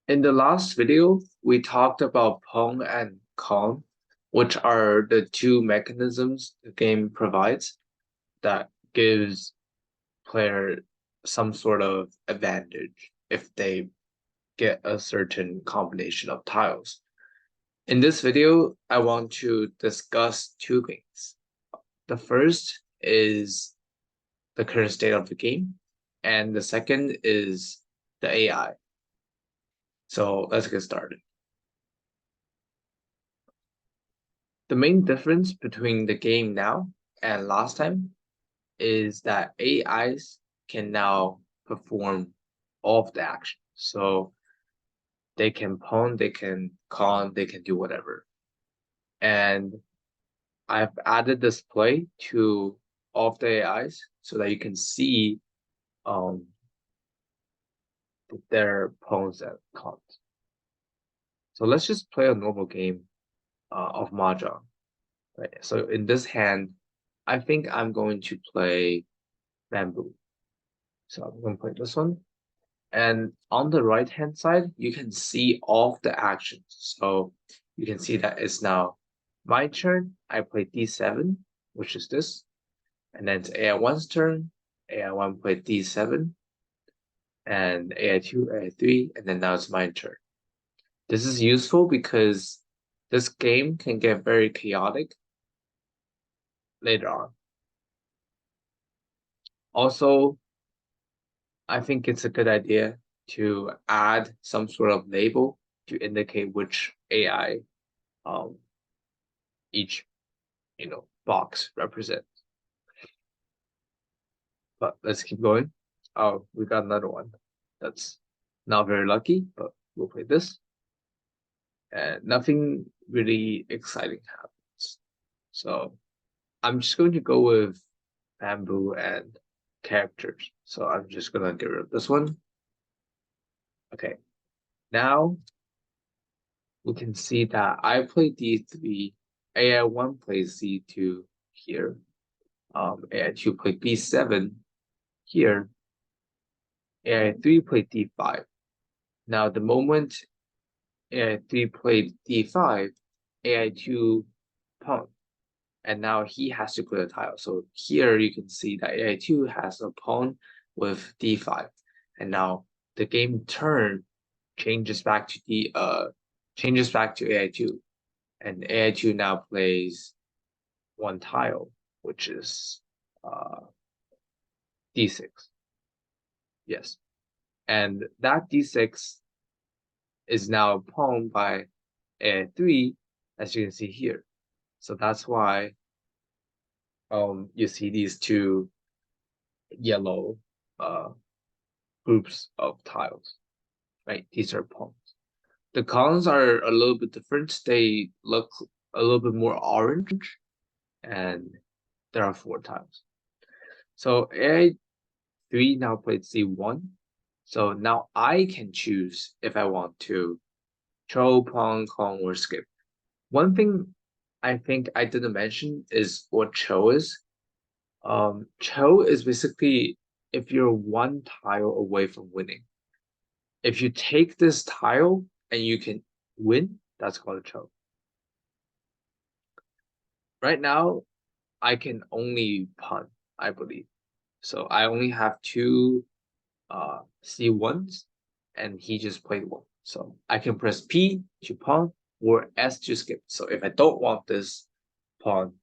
In the last video, we talked about Pong and Kong, which are the two mechanisms the game provides that gives player some sort of advantage if they get a certain combination of tiles. In this video, I want to discuss two things. The first is the current state of the game, and the second is the AI. So let's get started. The main difference between the game now and last time is that AIs can now perform all of the action. So they can pawn, they can con, they can do whatever. And I've added display to all of the AIs so that you can see um, their pawns and cons. So let's just play a normal game of Mahjong. Right? So in this hand, I think I'm going to play bamboo. So I'm going to play this one. And on the right hand side, you can see all of the actions. So you can see that it's now my turn. I play d7, which is this. And then it's AI1's turn. AI1 played d7. And AI2, AI3. And then now it's my turn. This is useful because this game can get very chaotic later on. Also, I think it's a good idea to add some sort of label to indicate which AI um, each box represents. But let's keep going. Oh, we got another one. That's not very lucky, but we'll play this. And nothing really exciting happens. So I'm just going to go with bamboo and characters. So I'm just gonna get rid of this one. Okay. Now we can see that I play d3, AI1 plays c2 here, AI2 played b7 here, AI3 played d5. Now the moment AI3 played d5, AI2 pawn, and now he has to play a tile. So here you can see that AI2 has a pawn with d5, and now the game turn changes back to AI2, and AI2 now plays one tile, which is d6. Yes, and that d6 is now pawned by AI3, as you can see here. So that's why you see these two yellow groups of tiles, right? These are pawns. The cons are a little bit different. They look a little bit more orange, and there are four tiles. So AI3 now played C1. So now I can choose if I want to throw, pawn, con, or skip. One thing I think I didn't mention is what cho is. Cho is basically if you're one tile away from winning. If you take this tile and you can win, that's called a cho. Right now, I can only punt, I believe. So I only have two C1s, and he just played one. So I can press P to pawn or S to skip. So if I don't want this pawn,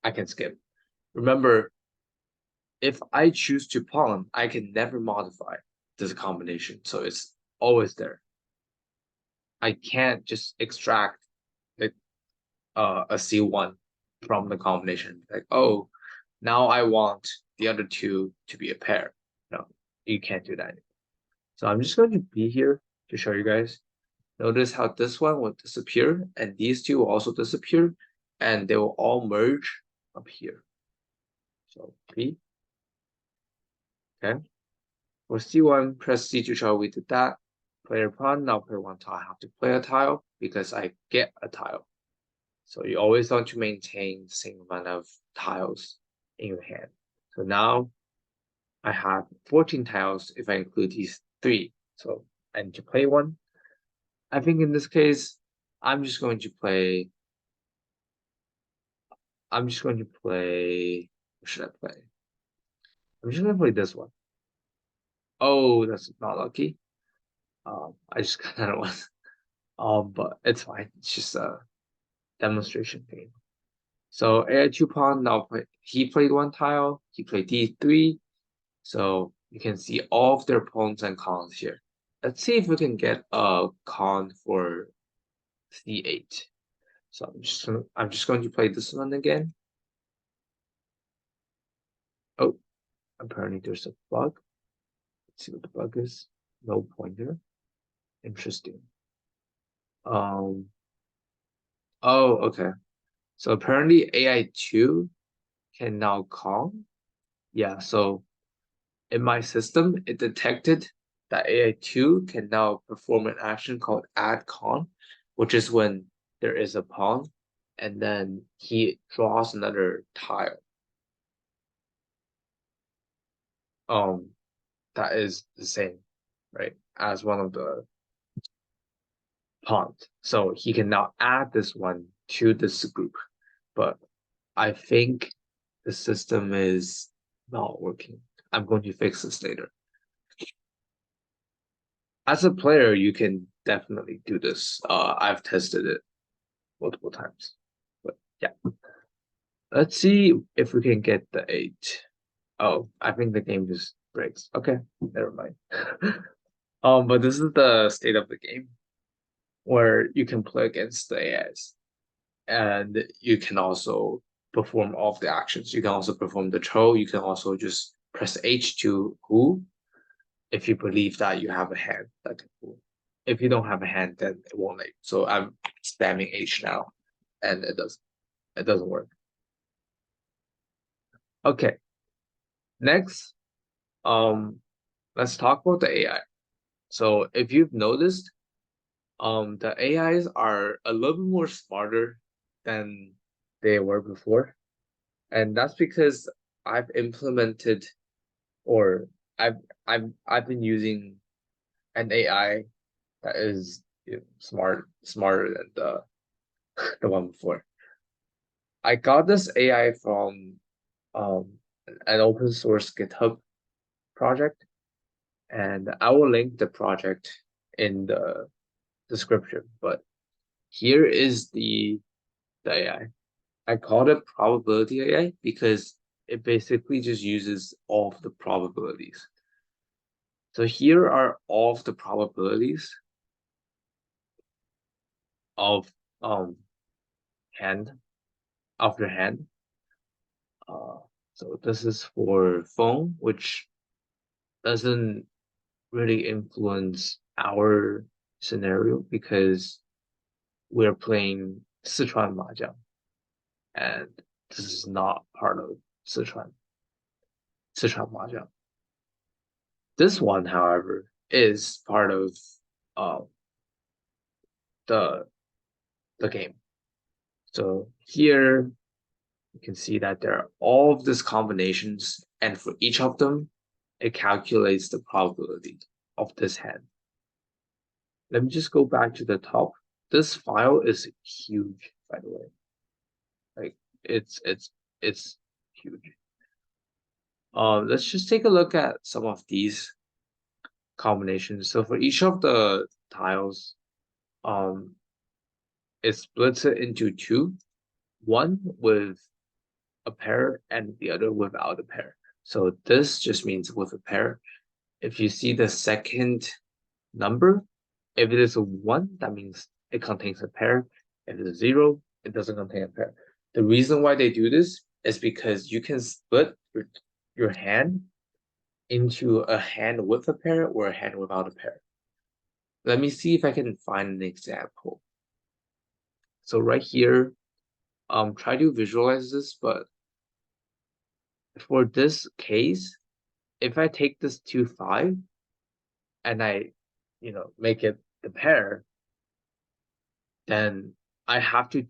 I can skip. Remember, if I choose to pawn, I can never modify this combination. So it's always there. I can't just extract like a C1 from the combination. Like, oh, now I want the other two to be a pair. No, you can't do that anymore. So I'm just going to be here to show you guys. Notice how this one will disappear and these two will also disappear and they will all merge up here. So P, okay. For C1, press C to show we did that. Player pawn, now player one tile. I have to play a tile because I get a tile. So you always want to maintain the same amount of tiles in your hand. So now I have 14 tiles if I include these three. So I need to play one. I think in this case, I'm just going to play. I'm just going to play. What should I play? I'm just gonna play this one. Oh, that's not lucky. I just got another one. But it's fine. It's just a demonstration game. So AI two pawn now play. He played one tile. He played D3. So you can see all of their pawns and cons here. Let's see if we can get a con for C8. So I'm just going to play this one again. Oh, apparently there's a bug. Let's see what the bug is. No pointer. Interesting. Um. Oh, okay. So apparently AI2 can now con. Yeah. So in my system, it detected that AI2 can now perform an action called add con, which is when there is a pawn, and then he draws another tile. Um, that is the same, right, as one of the pawns. So he can now add this one to this group. But I think the system is not working. I'm going to fix this later. As a player, you can definitely do this. I've tested it multiple times. But yeah, let's see if we can get the 8. Oh, I think the game just breaks. Okay, never mind. But this is the state of the game where you can play against the AIs, and you can also perform all of the actions. You can also perform the troll. You can also just press H to who if you believe that you have a hand that can pull. If you don't have a hand, then it won't let you. So I'm spamming H now, and it doesn't work. Okay, next, um, let's talk about the AI. So if you've noticed, the AIs are a little bit more smarter than they were before, and that's because I've implemented or I've I've been using an AI that is smarter than the one before. I got this AI from um an open source GitHub project, and I will link the project in the description. But here is the AI. I called it probability AI because it basically just uses all of the probabilities. So here are all of the probabilities of hand after hand. Uh, so this is for phone, which doesn't really influence our scenario because we're playing Sichuan Mahjong, and this is not part of Sichuan Sichuan Mahjong. This one, however, is part of uh, the the game. So here you can see that there are all of these combinations, and for each of them, it calculates the probability of this hand. Let me just go back to the top. This file is huge, by the way. Like it's huge. Let's just take a look at some of these combinations. So for each of the tiles, um, it splits it into two, one with a pair and the other without a pair. So this just means with a pair. If you see the second number, if it is a one, that means it contains a pair. If it is zero, it doesn't contain a pair. The reason why they do this is because you can split your hand into a hand with a pair or a hand without a pair. Let me see if I can find an example. So right here, try to visualize this, but for this case, if I take this 2-5 and I, make it the pair, then I have to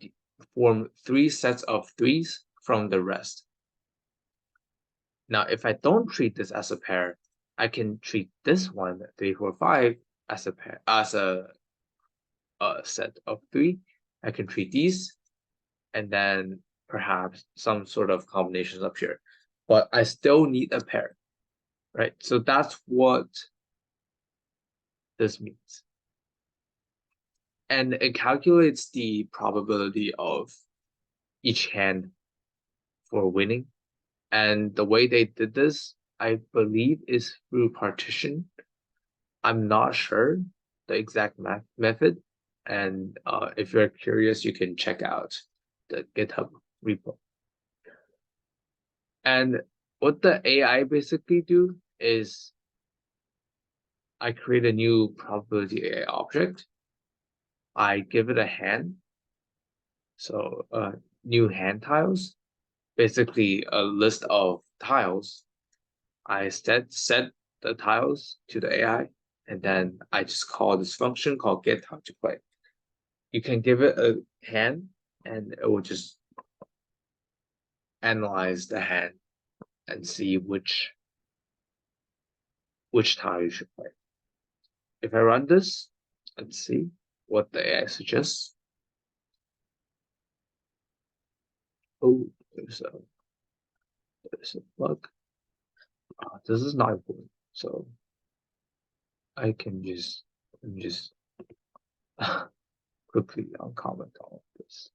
form 3 sets of threes from the rest. Now, if I don't treat this as a pair, I can treat this one, 3, 4, 5, as a pair, as a a set of three. I can treat these, and then perhaps some sort of combinations up here. But I still need a pair, right? So that's what this means. And it calculates the probability of each hand for winning. And the way they did this, I believe, is through partition. I'm not sure the exact method. And if you're curious, you can check out the GitHub repo. And what the AI basically do is I create a new probability AI object. I give it a hand. So new hand tiles, basically a list of tiles. I set the tiles to the AI, and then I just call this function called get how to play. You can give it a hand, and it will just analyze the hand and see which tile you should play. If I run this, let's see what the AI suggests. Oh, there's a bug. This is not important, so I can just quickly uncomment all of this.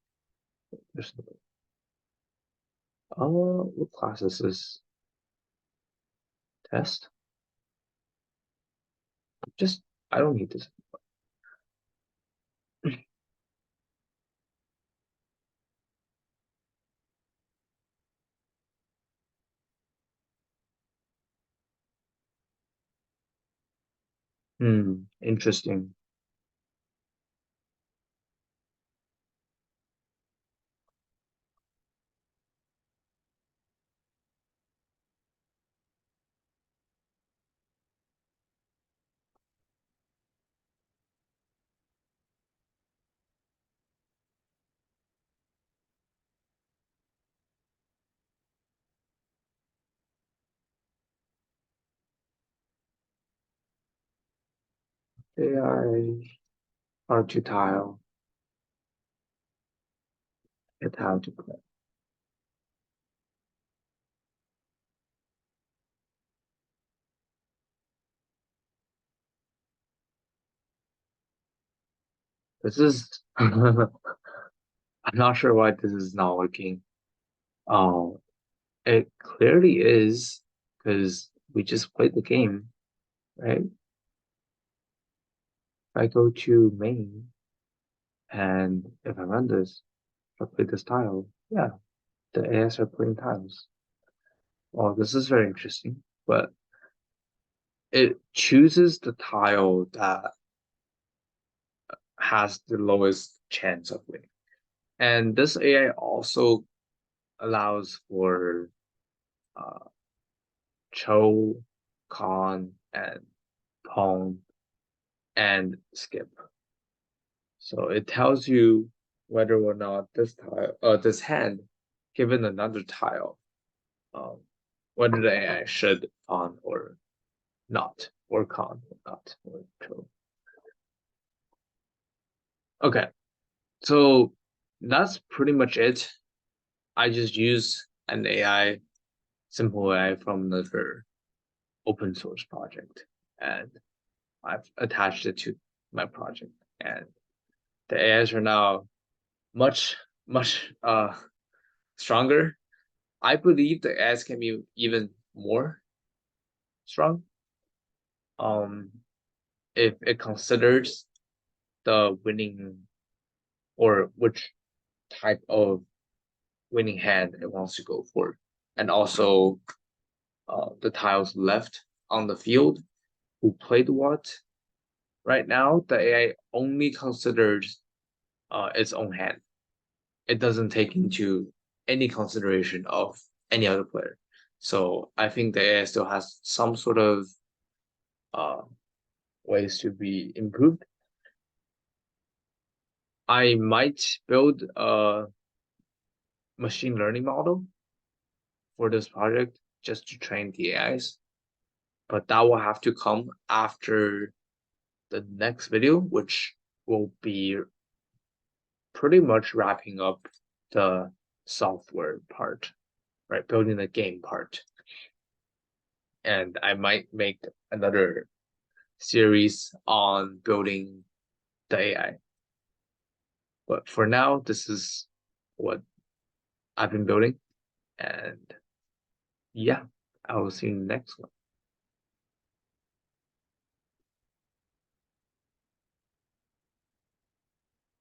There's no. What class is this? Test? Just I don't need this. Interesting. AI hard to tile. It's how to play. This is I'm not sure why this is not working. Um, it clearly is because we just played the game, right? If I go to main and if I run this, if I play this tile, yeah, the AS are playing tiles. Well, this is very interesting, but it chooses the tile that has the lowest chance of winning. And this AI also allows for uh, Cho, Con, and Pong, and Skip. So it tells you whether or not this hand, given another tile, um, whether the AI should Con or not, or Con or not, or Cho. Okay, so that's pretty much it. I just use an AI, simple AI from another open source project, and I've attached it to my project. And the AIs are now much stronger. I believe the AIs can be even more strong. Um, if it considers the winning or which type of winning hand it wants to go for, and also the tiles left on the field who played what. Right now, the AI only considers its own hand. It doesn't take into any consideration of any other player. So I think the AI still has some sort of uh, ways to be improved. I might build a machine learning model for this project just to train the AIs, but that will have to come after the next video, which will be pretty much wrapping up the software part, right? Building the game part. And I might make another series on building the AI. But for now, this is what I've been building. And yeah, I will see you in the next one.